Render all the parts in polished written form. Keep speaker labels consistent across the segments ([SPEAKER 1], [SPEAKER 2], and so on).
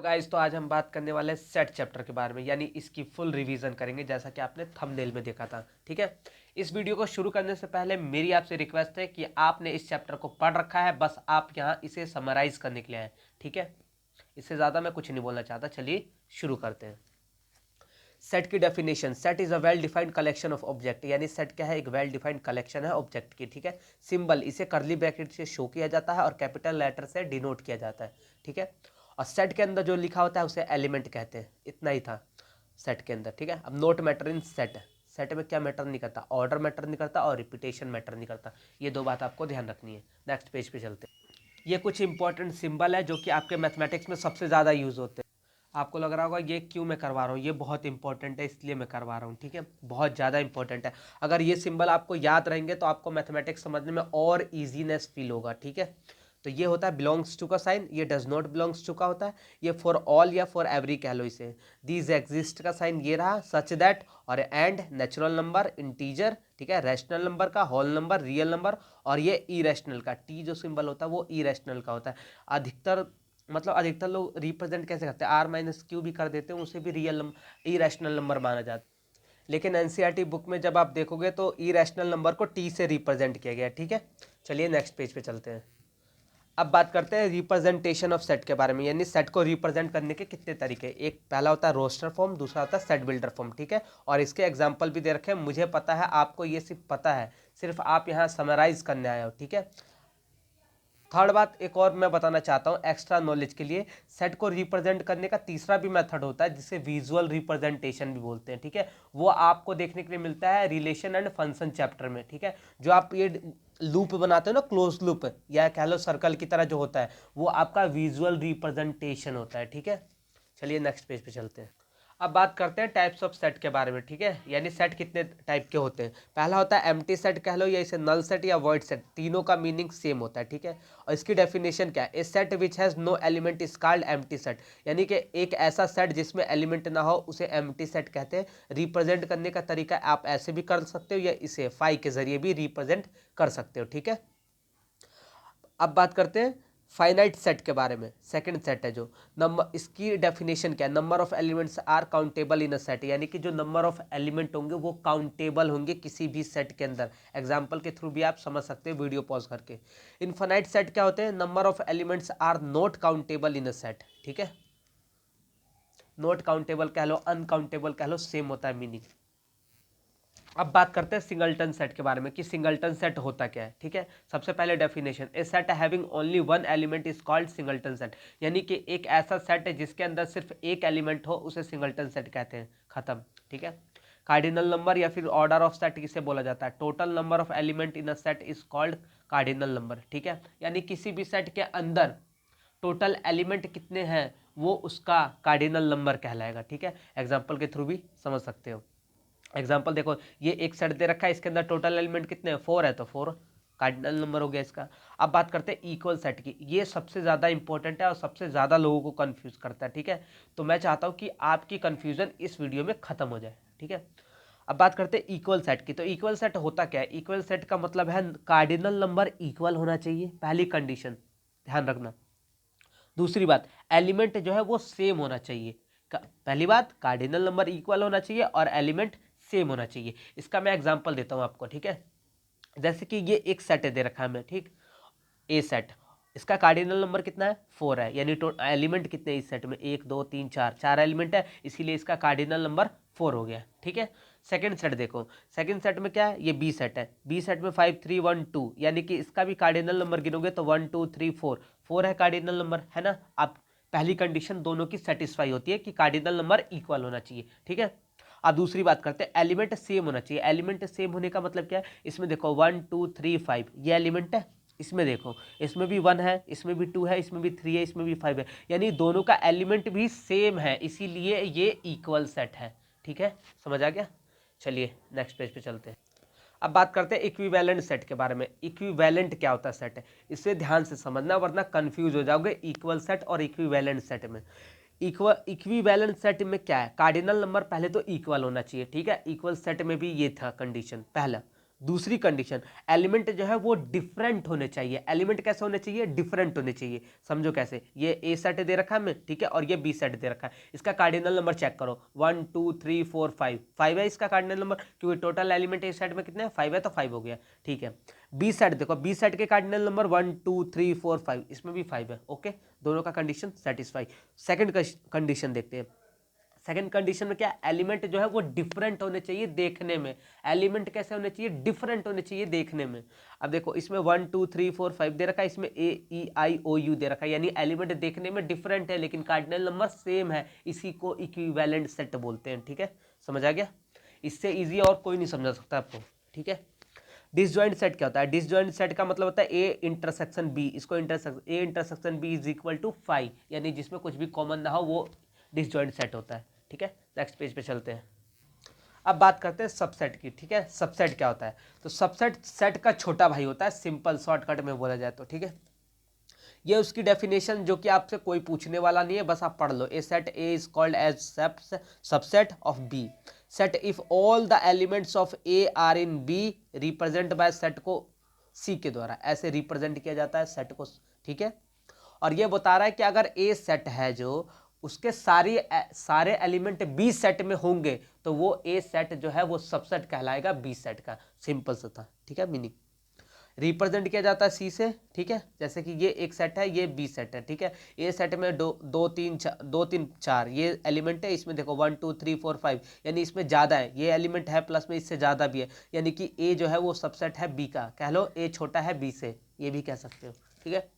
[SPEAKER 1] तो गाइस, तो आज हम बात करने वाले हैं सेट चैप्टर के बारे में, यानी इसकी फुल रिवीजन करेंगे जैसा कि आपने थंबनेल में देखा था। ठीक है। इस वीडियो को शुरू करने से पहले मेरी आपसे रिक्वेस्ट है कि आपने इस चैप्टर को पढ़ रखा है, बस आप यहाँ इसे समराइज करने के लिए आए। ठीक है। इससे ज़्यादा मैं कुछ नहीं बोलना चाहता। चलिए शुरू करते हैं। सेट की definition, set is a well defined collection of object, यानी सेट क्या है? एक वेल डिफाइंड कलेक्शन है ऑब्जेक्ट की। ठीक है। सिंबल, इसे कर्ली ब्रैकेट से शो किया जाता है और कैपिटल लेटर से डिनोट किया जाता है। ठीक है। और सेट के अंदर जो लिखा होता है उसे एलिमेंट कहते हैं। इतना ही था सेट के अंदर। ठीक है। अब note matter in set, set में क्या मैटर नहीं करता? ऑर्डर मैटर नहीं करता और रिपीटेशन मैटर नहीं करता। ये दो बात आपको ध्यान रखनी है। नेक्स्ट पेज पे चलते हैं। ये कुछ इंपॉर्टेंट सिंबल है जो कि आपके मैथमेटिक्स में सबसे ज़्यादा यूज़ होते हैं। आपको लग रहा होगा ये क्यों मैं करवा रहा हूँ, ये बहुत इंपॉर्टेंट है इसलिए मैं करवा रहा हूँ। ठीक है। बहुत ज़्यादा इंपॉर्टेंट है। अगर ये सिंबल आपको याद रहेंगे तो आपको मैथमेटिक्स समझने में और ईजीनेस फील होगा। ठीक है। तो ये होता है बिलोंग्स टू का साइन, ये डज नॉट बिलोंग्स टू का होता है, ये फॉर ऑल या फॉर एवरी कह लो इसे। दीज एग्जिस्ट का साइन ये रहा, सच दैट और एंड, नेचुरल नंबर, इंटीजर, ठीक है, रैशनल नंबर का, होल नंबर, रियल नंबर, और ये इरेशनल का। टी जो सिंबल होता है वो इरेशनल का होता है। अधिकतर लोग रिप्रेजेंट कैसे करते हैं? आर माइनस क्यू भी कर देते हैं, उसे भी रियल नंबर, इरेशनल नंबर माना जाता है। लेकिन एनसीईआरटी बुक में जब आप देखोगे तो इरेशनल नंबर को टी से रिप्रेजेंट किया गया है। ठीक है। चलिए नेक्स्ट पेज पे चलते हैं। अब बात करते हैं रिप्रेजेंटेशन ऑफ सेट के बारे में, यानी सेट को रिप्रेजेंट करने के कितने तरीके। एक पहला होता है रोस्टर फॉर्म, दूसरा होता है सेट बिल्डर फॉर्म। ठीक है। और इसके एग्जांपल भी दे रखे हैं। मुझे पता है आपको ये सिर्फ पता है, सिर्फ आप यहाँ समराइज करने आए हो। ठीक है। थर्ड बात एक और मैं बताना चाहता हूँ एक्स्ट्रा नॉलेज के लिए, सेट को रिप्रेजेंट करने का तीसरा भी मेथड होता है जिसे विजुअल रिप्रेजेंटेशन भी बोलते हैं। ठीक है। वो आपको देखने के लिए मिलता है रिलेशन एंड फंक्शन चैप्टर में। ठीक है। जो आप ये लूप बनाते हो ना, क्लोज लूप या कह लो सर्कल की तरह जो होता है, वो आपका विजुअल रिप्रेजेंटेशन होता है। ठीक है। चलिए नेक्स्ट पेज पे चलते हैं। अब बात करते हैं टाइप्स ऑफ सेट के बारे में। ठीक है। यानी सेट कितने टाइप के होते हैं। पहला होता है एम्प्टी सेट कह लो, या इसे नल सेट या वॉइड सेट, तीनों का मीनिंग सेम होता है। ठीक है। और इसकी डेफिनेशन क्या है? A set which has no element is called empty set, यानी कि एक ऐसा सेट जिसमें एलिमेंट ना हो उसे एम्प्टी सेट कहते हैं। रिप्रेजेंट करने का तरीका आप ऐसे भी कर सकते हो या इसे फाई के जरिए भी रिप्रेजेंट कर सकते हो। ठीक है। अब बात करते हैं फाइनाइट सेट के बारे में। सेकंड सेट है जो नंबर, इसकी डेफिनेशन क्या है? Number of elements are countable in a set, यानी कि जो नंबर ऑफ एलिमेंट होंगे वो काउंटेबल होंगे किसी भी सेट के अंदर। एग्जांपल के थ्रू भी आप समझ सकते हो वीडियो पॉज करके। इनफाइनाइट सेट क्या होते हैं? Number of elements are not countable in a set. ठीक है। नॉट काउंटेबल कह लो, अनकाउंटेबल कह लो, सेम होता है मीनिंग। अब बात करते हैं सिंगलटन सेट के बारे में कि सिंगलटन सेट होता क्या है। ठीक है। सबसे पहले definition, A set having only one element is called singleton set, यानी कि एक ऐसा सेट है जिसके अंदर सिर्फ एक एलिमेंट हो उसे सिंगलटन सेट कहते हैं। खत्म। ठीक है। कार्डिनल नंबर या फिर ऑर्डर ऑफ सेट किसे बोला जाता है? Total number of element in a set is called cardinal number. ठीक है। यानी किसी भी सेट के अंदर टोटल एलिमेंट कितने हैं वो उसका कार्डिनल नंबर कहलाएगा। ठीक है। एग्जाम्पल के थ्रू भी समझ सकते हो। एग्जाम्पल देखो, ये एक सेट दे रखा है, इसके अंदर टोटल एलिमेंट कितने हैं? 4 है, तो 4 कार्डिनल नंबर हो गया इसका। अब बात करते हैं इक्वल सेट की। ये सबसे ज़्यादा इंपॉर्टेंट है और सबसे ज़्यादा लोगों को कंफ्यूज करता है। ठीक है। तो मैं चाहता हूँ कि आपकी कंफ्यूजन इस वीडियो में खत्म हो जाए। ठीक है। अब बात करते हैं इक्वल सेट की। तो इक्वल सेट होता क्या है? इक्वल सेट का मतलब है कार्डिनल नंबर इक्वल होना चाहिए, पहली कंडीशन ध्यान रखना। दूसरी बात, एलिमेंट जो है वो सेम होना चाहिए। पहली बात, कार्डिनल नंबर इक्वल होना चाहिए और एलिमेंट सेम होना चाहिए। इसका मैं एग्जांपल देता हूं आपको। ठीक है। जैसे कि ये एक सेट दे रखा है मैं, ठीक, ए सेट, इसका कार्डिनल नंबर कितना है? 4 है, यानी एलिमेंट कितने इस सेट में? 1 2 3 4, 4 एलिमेंट है, इसीलिए इसका कार्डिनल नंबर 4 हो गया। ठीक है। सेकंड सेट देखो, सेकंड सेट में क्या है? ये बी सेट है, बी सेट में 5 3 1 2, यानी कि इसका भी कार्डिनल नंबर गिनोगे तो 1 2 3 4, 4 है कार्डिनल नंबर, है ना। आप पहली कंडीशन दोनों की सेटिस्फाई होती है कि कार्डिनल नंबर इक्वल होना चाहिए। ठीक है। अब दूसरी बात करते हैं, एलिमेंट सेम होना चाहिए। एलिमेंट सेम होने का मतलब क्या है? इसमें देखो 1 2 3 5 ये एलिमेंट है, इसमें देखो इसमें भी 1 है, इसमें भी 2 है, इसमें भी 3 है, इसमें भी 5 है, यानी दोनों का एलिमेंट भी सेम है, इसीलिए ये इक्वल सेट है। ठीक है। समझ आ गया। चलिए नेक्स्ट पेज पे चलते हैं। अब बात करते हैं इक्विवेलेंट सेट के बारे में। इक्विवेलेंट क्या होता है सेट है, इसे ध्यान से समझना वरना कंफ्यूज हो जाओगे इक्वल सेट और इक्विवेलेंट सेट में। इक्विवेलेंट सेट में क्या है? कार्डिनल नंबर पहले तो इक्वल होना चाहिए। ठीक है। इक्वल सेट में भी ये था कंडीशन पहला। दूसरी कंडीशन, एलिमेंट जो है वो डिफरेंट होने चाहिए। एलिमेंट कैसे होने चाहिए? डिफरेंट होने चाहिए। समझो कैसे, ये ए सेट दे रखा है हमें, ठीक है, और ये बी सेट दे रखा है। इसका कार्डिनल नंबर चेक करो, 1 2 3 4 5, 5 है इसका कार्डिनल नंबर, क्योंकि टोटल एलिमेंट ए सेट में कितने हैं? 5 है, तो 5 हो गया, ठीक है। बी सेट देखो, बी सेट के कार्डिनल नंबर 1 2 3 4 5, इसमें भी 5 है, ओके, दोनों का कंडीशन सेटिस्फाई। सेकंड कंडीशन देखते हैं। सेकंड कंडीशन में क्या? एलिमेंट जो है वो डिफरेंट होने चाहिए देखने में। एलिमेंट कैसे होने चाहिए? डिफरेंट होने चाहिए देखने में। अब देखो, इसमें 1 2 3 4 5 दे रखा है, इसमें ए ई आई ओ यू दे रखा है, यानी एलिमेंट देखने में डिफरेंट है लेकिन कार्डिनल नंबर सेम है। इसी को इक्विवेलेंट सेट बोलते हैं, ठीक है, समझ आ गया? इससे ईजी और कोई नहीं समझा सकता आपको, ठीक है। डिसजॉइंट सेट क्या होता है? डिसजॉइंट सेट का मतलब होता है ए इंटरसेक्शन बी, इसको A intersection B is equal to 5, यानी जिसमें कुछ भी कॉमन ना हो वो डिसजॉइंट सेट होता है, ठीक है। नेक्स्ट पेज पे चलते हैं। अब बात करते हैं सबसेट की, ठीक है। सबसेट क्या होता है? तो सबसेट सेट का छोटा भाई होता है, सिंपल शॉर्टकट में बोला जाए तो, ठीक है। ये उसकी डेफिनेशन जो कि आपसे कोई पूछने वाला नहीं है, बस आप पढ़ लो। A set a is called as subset of b set if all the elements of a are in b represent by set को सी के द्वारा, ऐसे रिप्रेजेंट किया जाता है सेट को, ठीक है। और ये बता रहा है कि अगर ए सेट है जो उसके सारे एलिमेंट बी सेट में होंगे तो वो ए सेट जो है वो सबसेट कहलाएगा बी सेट का। सिंपल सा था, ठीक है। मीनिंग रिप्रेजेंट किया जाता है सी से, ठीक है। जैसे कि ये एक सेट है, ये बी सेट है, ठीक है। ए सेट में दो तीन चार ये एलिमेंट है, इसमें देखो 1 2 3 4 5, यानी इसमें ज़्यादा है, ये एलिमेंट है प्लस में इससे ज़्यादा भी है, यानी कि ए जो है वो सबसेट है बी का। कह लो ए छोटा है बी से, ये भी कह सकते हो, ठीक है।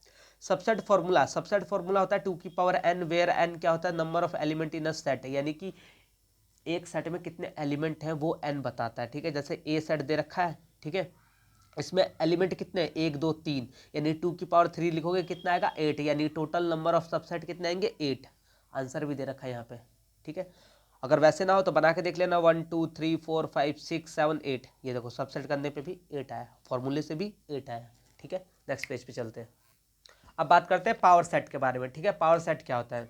[SPEAKER 1] सबसेट फॉर्मूला, सबसेट फॉर्मूला होता है 2 की पावर n, वेयर n क्या होता है? Number of element in a set, यानी कि एक सेट में कितने एलिमेंट हैं वो n बताता है, ठीक है। जैसे ए सेट दे रखा है, ठीक है, इसमें एलिमेंट कितने हैं? 1 2 3, यानी 2 की पावर 3 लिखोगे कितना आएगा? 8, यानी टोटल नंबर ऑफ सबसेट कितने आएंगे? 8। आंसर भी दे रखा है यहाँ पे, ठीक है। अगर वैसे ना हो तो बना के देख लेना, 1 2 3 4 5 6 7 8, ये देखो सबसेट करने पे भी 8 आया, फॉर्मूले से भी 8 आया, ठीक है। नेक्स्ट पेज पे चलते हैं। अब बात करते हैं पावर सेट के बारे में, ठीक है। पावर सेट क्या होता है?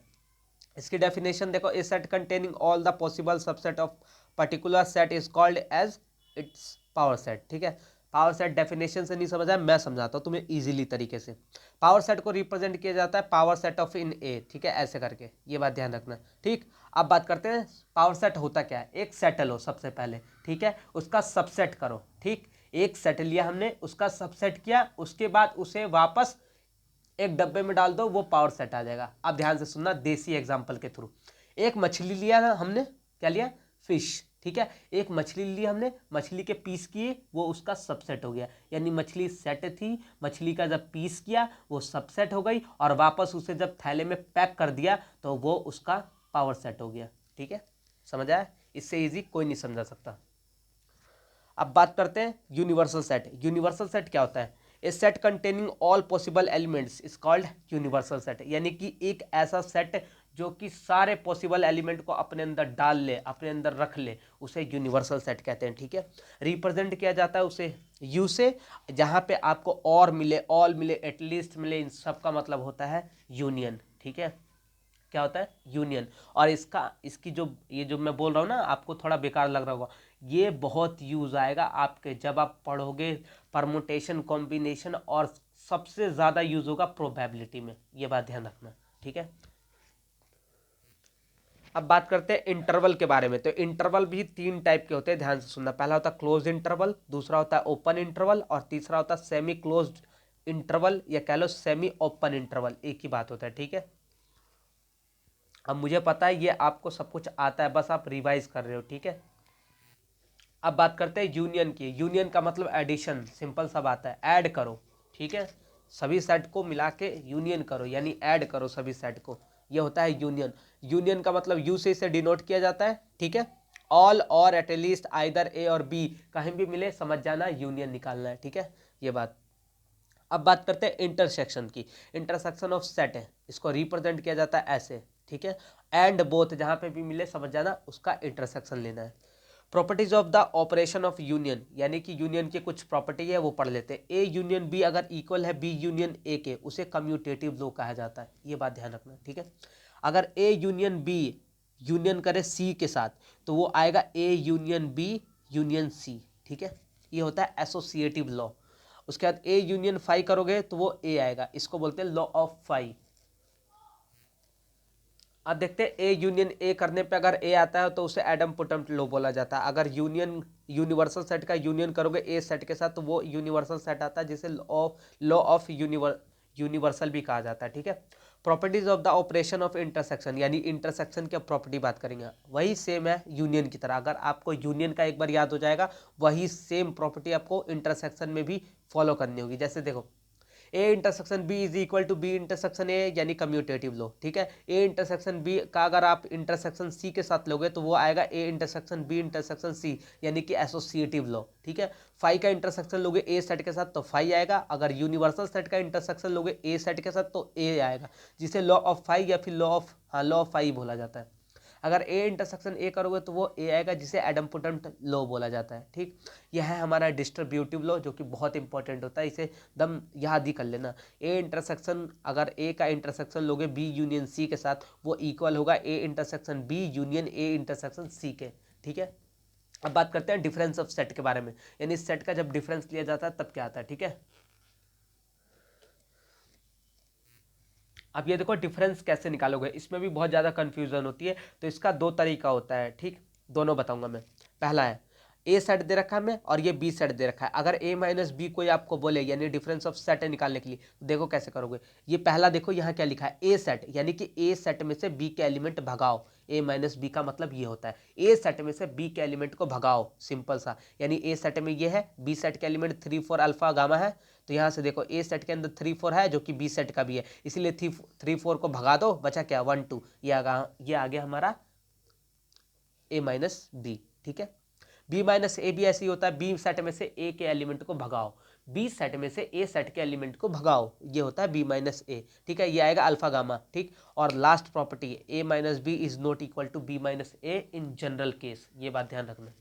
[SPEAKER 1] इसकी डेफिनेशन देखो, a set containing all the possible subset of particular set is called as its power set, ठीक है। पावर सेट डेफिनेशन से नहीं समझा, मैं समझाता हूँ तुम्हें इजीली तरीके से। पावर सेट को रिप्रेजेंट किया जाता है पावर सेट ऑफ इन ए, ठीक है, ऐसे करके, ये बात ध्यान रखना, ठीक। अब बात करते हैं पावर सेट होता क्या है। एक सेट लो सबसे पहले, ठीक है, उसका सबसेट करो, ठीक। एक सेट लिया हमने, उसका सबसेट किया, उसके बाद उसे वापस एक डब्बे में डाल दो, वो पावर सेट आ जाएगा। अब ध्यान से सुनना, देसी एग्जांपल के थ्रू। एक मछली लिया ना हमने, क्या लिया? फिश, ठीक है। एक मछली ली हमने, मछली के पीस किए, वो उसका सबसेट हो गया, यानी मछली सेट थी, मछली का जब पीस किया वो सबसेट हो गई, और वापस उसे जब थैले में पैक कर दिया तो वो उसका पावर सेट हो गया, ठीक है। समझ आया? इससे इजी कोई नहीं समझा सकता। अब बात करते हैं यूनिवर्सल सेट। यूनिवर्सल सेट क्या होता है? A set containing all possible elements is called universal set, यानी कि एक ऐसा सेट जो कि सारे पॉसिबल एलिमेंट को अपने अंदर डाल ले, अपने अंदर रख ले, उसे यूनिवर्सल सेट कहते हैं, ठीक है। रिप्रेजेंट किया जाता है उसे यू से, जहाँ पे आपको और मिले, ऑल मिले, एटलीस्ट मिले, इन सब का मतलब होता है यूनियन, ठीक है। क्या होता है? यूनियन। और इसकी जो ये जो मैं बोल रहा हूँ ना, आपको थोड़ा बेकार लग रहा होगा, ये बहुत यूज आएगा आपके जब आप पढ़ोगे परमुटेशन, कॉम्बिनेशन, और सबसे ज़्यादा यूज होगा प्रोबेबिलिटी में, ये बात ध्यान रखना, ठीक है। अब बात करते हैं इंटरवल के बारे में। तो इंटरवल भी 3 टाइप के होते हैं, ध्यान से सुनना। पहला होता है क्लोज इंटरवल, दूसरा होता है ओपन इंटरवल, और तीसरा होता है सेमी क्लोज्ड इंटरवल, या कह लो सेमी ओपन इंटरवल, एक ही बात होता है, ठीक है। अब मुझे पता है ये आपको सब कुछ आता है, बस आप रिवाइज कर रहे हो, ठीक है। अब बात करते हैं यूनियन की। यूनियन का मतलब एडिशन, सिंपल सा बात है, ऐड करो, ठीक है। सभी सेट को मिला के यूनियन करो, यानी ऐड करो सभी सेट को, ये होता है यूनियन। यूनियन का मतलब यू से इसे डिनोट किया जाता है, ठीक है। ऑल और एटलीस्ट, आइदर ए और बी, कहीं भी मिले समझ जाना यूनियन निकालना है, ठीक है, ये बात। अब बात करते हैं इंटरसेक्शन की। इंटरसेक्शन ऑफ सेट है, इसको रिप्रेजेंट किया जाता है ऐसे, ठीक है। एंड बोथ, जहां पे भी मिले समझ जाना उसका इंटरसेक्शन लेना है। Properties of the operation of union, यानी कि यूनियन की कुछ प्रॉपर्टी है वो पढ़ लेते हैं। ए यूनियन बी अगर इक्वल है बी यूनियन ए के, उसे कम्यूटेटिव लॉ कहा जाता है, ये बात ध्यान रखना, ठीक है। अगर ए यूनियन बी यूनियन करे सी के साथ, तो वो आएगा A union B union C, ठीक है, ये होता है एसोसिएटिव लॉ। उसके बाद ए यूनियन फाई करोगे तो वो ए आएगा, इसको बोलते हैं लॉ ऑफ फाई। अब देखते हैं ए यूनियन ए करने पे अगर ए आता है तो उसे एडम पुटम लॉ बोला जाता है। अगर यूनियन यूनिवर्सल सेट का यूनियन करोगे ए सेट के साथ तो वो यूनिवर्सल सेट आता है, जिसे लॉ ऑफ यूनिवर्सल भी कहा जाता है। ठीक है। Properties of the operation of intersection, यानी इंटरसेक्शन की प्रॉपर्टी बात करेंगे, वही सेम है यूनियन की तरह। अगर आपको यूनियन का एक बार याद हो जाएगा, वही सेम प्रॉपर्टी आपको इंटरसेक्शन में भी फॉलो करनी होगी। जैसे देखो A intersection B is equal to B intersection A, यानी कम्यूटेटिव लो। ठीक है। ए इंटरसेक्शन बी का अगर आप इंटरसेक्शन सी के साथ लोगे तो वो आएगा A intersection B intersection C, यानी कि एसोसिएटिव लो। ठीक है। फाई का इंटरसेक्शन लोगे ए सेट के साथ तो फाई आएगा। अगर यूनिवर्सल सेट का इंटरसेक्शन लोगे ए सेट के साथ तो ए आएगा, जिसे लॉ ऑफ फाई या फिर लॉ ऑफ फाई बोला जाता है। अगर ए इंटरसेक्शन ए करोगे तो वो ए आएगा, जिसे एडम पुटम लॉ बोला जाता है। ठीक। यह है हमारा डिस्ट्रीब्यूटिव लॉ, जो कि बहुत इंपॉर्टेंट होता है, इसे दम याद ही कर लेना। ए इंटरसेक्शन, अगर ए का इंटरसेक्शन लोगे बी यूनियन सी के साथ, वो इक्वल होगा A intersection B union A intersection C के। ठीक है। अब बात करते हैं डिफरेंस ऑफ सेट के बारे में, यानी सेट का जब डिफरेंस लिया जाता है तब क्या आता है। ठीक है। अब ये देखो डिफरेंस कैसे निकालोगे, इसमें भी बहुत ज़्यादा कन्फ्यूजन होती है। तो इसका दो तरीका होता है। ठीक। दोनों बताऊंगा मैं। पहला है ए सेट दे रखा है हमें और ये बी सेट दे रखा है। अगर ए माइनस बी कोई आपको बोले यानी डिफरेंस ऑफ सेट निकालने के लिए, तो देखो कैसे करोगे। ये पहला देखो यहाँ क्या लिखा है, ए सेट, यानी कि ए सेट में से बी के एलिमेंट भगाओ। ए माइनस बी का मतलब ये होता है ए सेट में से बी के एलिमेंट को भगाओ, सिंपल सा। यानी ए सेट में ये है, बी सेट के एलिमेंट 3 4 अल्फा गामा है, तो यहाँ से देखो ए सेट के अंदर 3 4 है जो कि बी सेट का भी है, इसीलिए 3 4 को भगा दो, बचा क्या 1 2, ये आ गया हमारा ए माइनस बी। ठीक है। बी माइनस ए भी ऐसे ही होता है, बी सेट में से ए के एलिमेंट को भगाओ, बी सेट में से ए सेट के एलिमेंट को भगाओ, ये होता है बी माइनस ए। ठीक है। ये आएगा अल्फा गामा। ठीक। और last property A minus B is not equal to B minus A in general case, ये बात ध्यान रखना।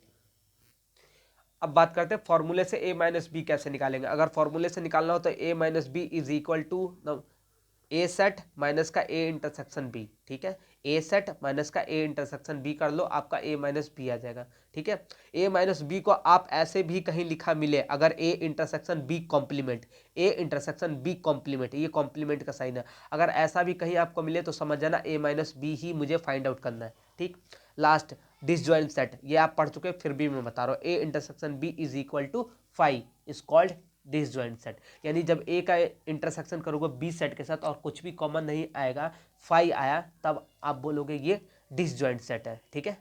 [SPEAKER 1] अब बात करते हैं फॉर्मूले से ए माइनस बी कैसे निकालेंगे। अगर फॉर्मूले से निकालना हो तो a minus B is equal to a set minus का ए इंटरसेक्शन बी। ठीक है। ए सेट माइनस का ए इंटरसेक्शन बी कर लो, आपका ए माइनस बी आ जाएगा। ठीक है। ए माइनस बी को आप ऐसे भी कहीं लिखा मिले, अगर A intersection B complement, A intersection B complement, ये कॉम्प्लीमेंट का साइन है, अगर ऐसा भी कहीं आपको मिले तो समझ जाना ए माइनस बी ही मुझे फाइंड आउट करना है। ठीक। लास्ट डिसजॉइंट सेट, ये आप पढ़ चुके, फिर भी मैं बता रहा हूँ, A intersection B is equal to phi is called disjoint set. यानी जब ए का इंटरसेक्शन करोगे बी सेट के साथ और कुछ भी कॉमन नहीं आएगा, फाई आया, तब आप बोलोगे ये डिसजॉइंट सेट है। ठीक है।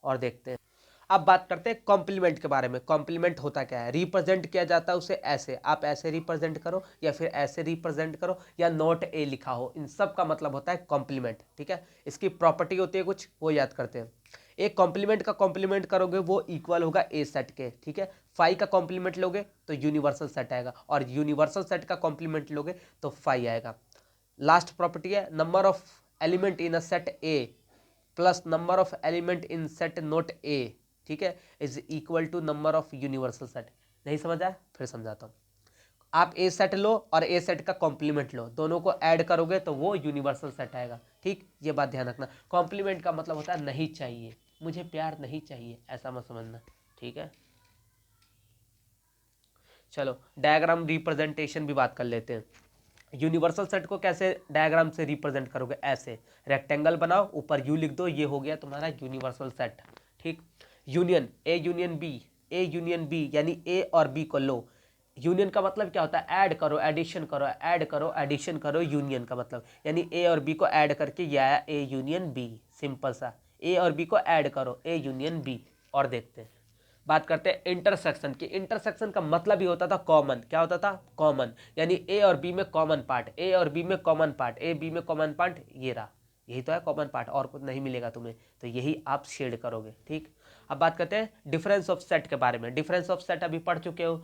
[SPEAKER 1] और देखते हैं, अब बात करते हैं कॉम्प्लीमेंट के बारे में। कॉम्प्लीमेंट होता क्या है, रिप्रेजेंट किया जाता है उसे ऐसे, आप ऐसे रिप्रेजेंट करो या फिर ऐसे रिप्रेजेंट करो या नॉट ए लिखा हो, इन सब का मतलब होता है कॉम्प्लीमेंट। ठीक है। इसकी प्रॉपर्टी होती है कुछ, वो याद करते हैं। एक कॉम्प्लीमेंट का कॉम्प्लीमेंट करोगे वो इक्वल होगा ए सेट के। ठीक है। फाई का कॉम्प्लीमेंट लोगे तो यूनिवर्सल सेट आएगा, और यूनिवर्सल सेट का कॉम्प्लीमेंट लोगे तो फाई आएगा। लास्ट प्रॉपर्टी है number of element in a set A plus number of element in set not A, ठीक है, is equal to number of universal set. नहीं समझ आया, फिर समझाता हूँ। आप ए सेट लो और ए सेट का कॉम्प्लीमेंट लो, दोनों को ऐड करोगे तो वो यूनिवर्सल सेट आएगा। ठीक। ये बात ध्यान रखना। कॉम्प्लीमेंट का मतलब होता है नहीं चाहिए, मुझे प्यार नहीं चाहिए, ऐसा मत समझना। ठीक है। चलो डायग्राम रिप्रेजेंटेशन भी बात कर लेते हैं। यूनिवर्सल सेट को कैसे डायग्राम से रिप्रेजेंट करोगे, ऐसे रेक्टेंगल बनाओ, ऊपर यू लिख दो, ये हो गया तुम्हारा यूनिवर्सल सेट। ठीक। Union A union B, A union B यानी ए और बी को लो। यूनियन का मतलब क्या होता है, ऐड करो, एडिशन करो, ऐड करो, एडिशन करो, यूनियन का मतलब यानी ए और बी को ऐड करके ये आया ए यूनियन बी, सिंपल सा। ए और बी को ऐड करो, ए यूनियन बी। और देखते हैं, बात करते हैं इंटरसेक्शन की। इंटरसेक्शन का मतलब ही होता था कॉमन। क्या होता था, कॉमन, यानी ए और बी में कॉमन पार्ट, ए और बी में कॉमन पार्ट, ए बी में कॉमन पार्ट, ये रहा, यही तो है कॉमन पार्ट, और कुछ नहीं मिलेगा तुम्हें, तो यही आप शेड करोगे। ठीक। अब बात करते हैं डिफरेंस ऑफ सेट के बारे में। डिफरेंस ऑफ सेट अभी पढ़ चुके हो,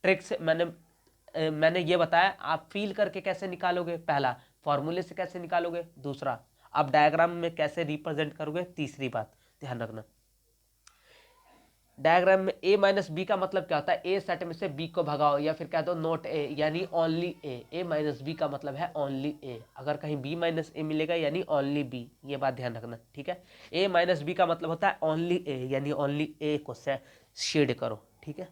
[SPEAKER 1] ट्रिक्स मैंने ये बताया, आप फील करके कैसे निकालोगे, पहला फॉर्मूले से कैसे निकालोगे, दूसरा आप डायग्राम में कैसे रिप्रेजेंट करोगे, तीसरी बात ध्यान रखना। डायग्राम में ए माइनस बी का मतलब क्या होता है, ए सेट में से बी को भगाओ, या फिर कह दो नॉट ए यानी ओनली ए। ए माइनस बी का मतलब है ओनली ए, अगर कहीं बी माइनस ए मिलेगा यानी ओनली बी, ये बात ध्यान रखना। ठीक है। ए माइनस बी का मतलब होता है ओनली ए, यानी ओनली ए को शेड करो। ठीक है।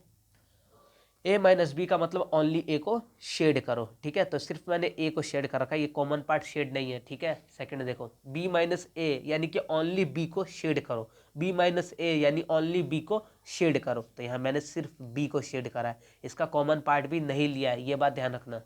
[SPEAKER 1] ए माइनस बी का मतलब ओनली ए को शेड करो, ठीक है। तो सिर्फ मैंने ए को शेड कर रखा है, ये कॉमन पार्ट शेड नहीं है, ठीक है। सेकंड देखो, बी माइनस ए यानी कि ओनली बी को शेड करो, बी माइनस ए यानी ओनली बी को शेड करो। तो यहाँ मैंने सिर्फ बी को शेड करा है, इसका कॉमन पार्ट भी नहीं लिया है, ये बात ध्यान रखना।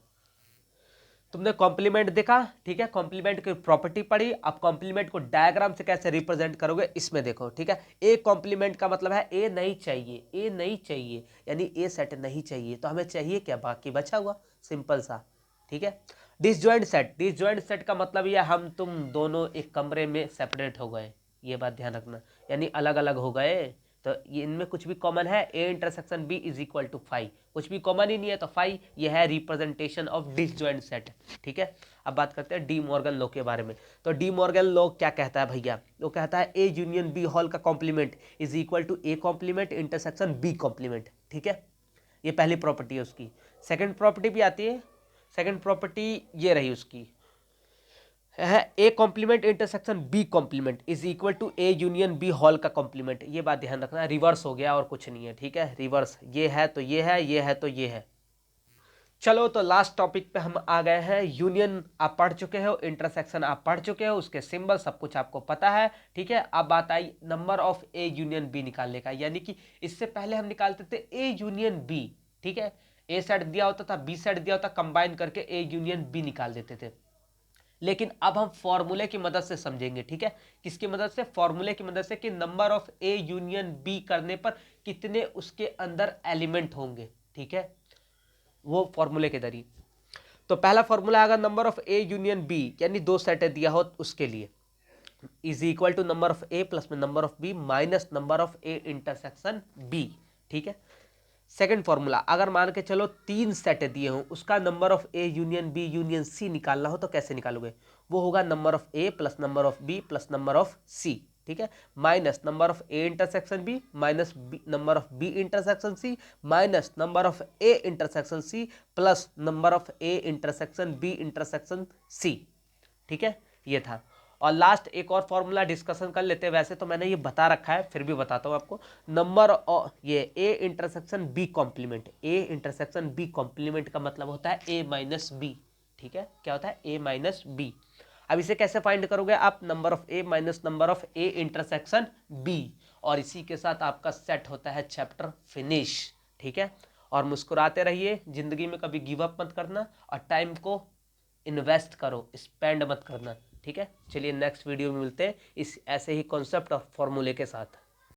[SPEAKER 1] तुमने कॉम्प्लीमेंट देखा, ठीक है, कॉम्प्लीमेंट की प्रॉपर्टी पढ़ी। अब कॉम्प्लीमेंट को डायग्राम से कैसे रिप्रेजेंट करोगे इसमें देखो, ठीक है। ए कॉम्प्लीमेंट का मतलब है ए नहीं चाहिए, ए नहीं चाहिए यानी ए सेट नहीं चाहिए, तो हमें चाहिए क्या, बाकी बचा हुआ, सिंपल सा, ठीक है। डिसजॉइंट सेट, डिसजॉइंट सेट का मतलब ये हम तुम दोनों एक कमरे में सेपरेट हो गए, ये बात ध्यान रखना, यानी अलग अलग हो गए। तो ये इनमें कुछ भी कॉमन है, A intersection B is equal to five, कुछ भी कॉमन ही नहीं है तो फाइव, ये है रिप्रेजेंटेशन ऑफ डिसजॉइंट सेट, ठीक है। अब बात करते हैं डी मॉर्गन लॉ के बारे में। तो डी मॉर्गन लॉ क्या कहता है भैया, वो कहता है ए यूनियन बी होल का complement is equal to A complement intersection B complement, ठीक है। ये पहली प्रॉपर्टी है उसकी। सेकेंड प्रॉपर्टी भी आती है, सेकेंड प्रॉपर्टी ये रही उसकी है, A complement intersection B complement is equal to A union B whole का कॉम्प्लीमेंट। ये बात ध्यान रखना, रिवर्स हो गया और कुछ नहीं है, ठीक है, रिवर्स, ये है तो ये है, ये है तो ये है। चलो तो लास्ट टॉपिक पे हम आ गए हैं। यूनियन आप पढ़ चुके हो, इंटरसेक्शन आप पढ़ चुके हो, उसके सिंबल सब कुछ आपको पता है, ठीक है। अब बात आई number of A union B निकालने का, यानी कि इससे पहले हम निकालते थे ए यूनियन बी, ठीक है। ए सेट दिया होता था, बी सेट दिया होता, कंबाइन करके ए यूनियन बी निकाल देते थे। लेकिन अब हम फॉर्मूले की मदद से समझेंगे, ठीक है। किसकी मदद से, फॉर्मूले की मदद से, कि number of A union B करने पर कितने उसके अंदर एलिमेंट होंगे, ठीक है, वो फॉर्मूले के जरिए। तो पहला फॉर्मूला आएगा number of A union B, यानी दो सेट दिया हो उसके लिए, is equal to number of a plus में number of b minus number of A intersection b, ठीक है। सेकंड फॉर्मूला, अगर मान के चलो तीन सेट दिए हो, उसका number of A union B union c निकालना हो तो कैसे निकालोगे, वो होगा number of a plus number of b plus number of c, ठीक है, minus number of A intersection b minus number of b intersection c minus number of A intersection c plus number of A intersection B intersection c, ठीक है, ये था। और last एक और formula discussion कर लेते हैं, वैसे तो मैंने ये बता रखा है, फिर भी बताता हूँ आपको। नंबर और ये A intersection B complement, A intersection B complement का मतलब होता है ए माइनस बी, ठीक है, क्या होता है, ए माइनस बी। अब इसे कैसे फाइंड करोगे आप, number of A minus number of A intersection B, और इसी के साथ आपका सेट होता है चैप्टर फिनिश, ठीक है। और मुस्कुराते रहिए, जिंदगी में कभी गिव अप मत करना, और टाइम को इन्वेस्ट करो, स्पेंड मत करना, ठीक है। चलिए नेक्स्ट वीडियो में मिलते हैं इस ऐसे ही कॉन्सेप्ट और फॉर्मूले के साथ।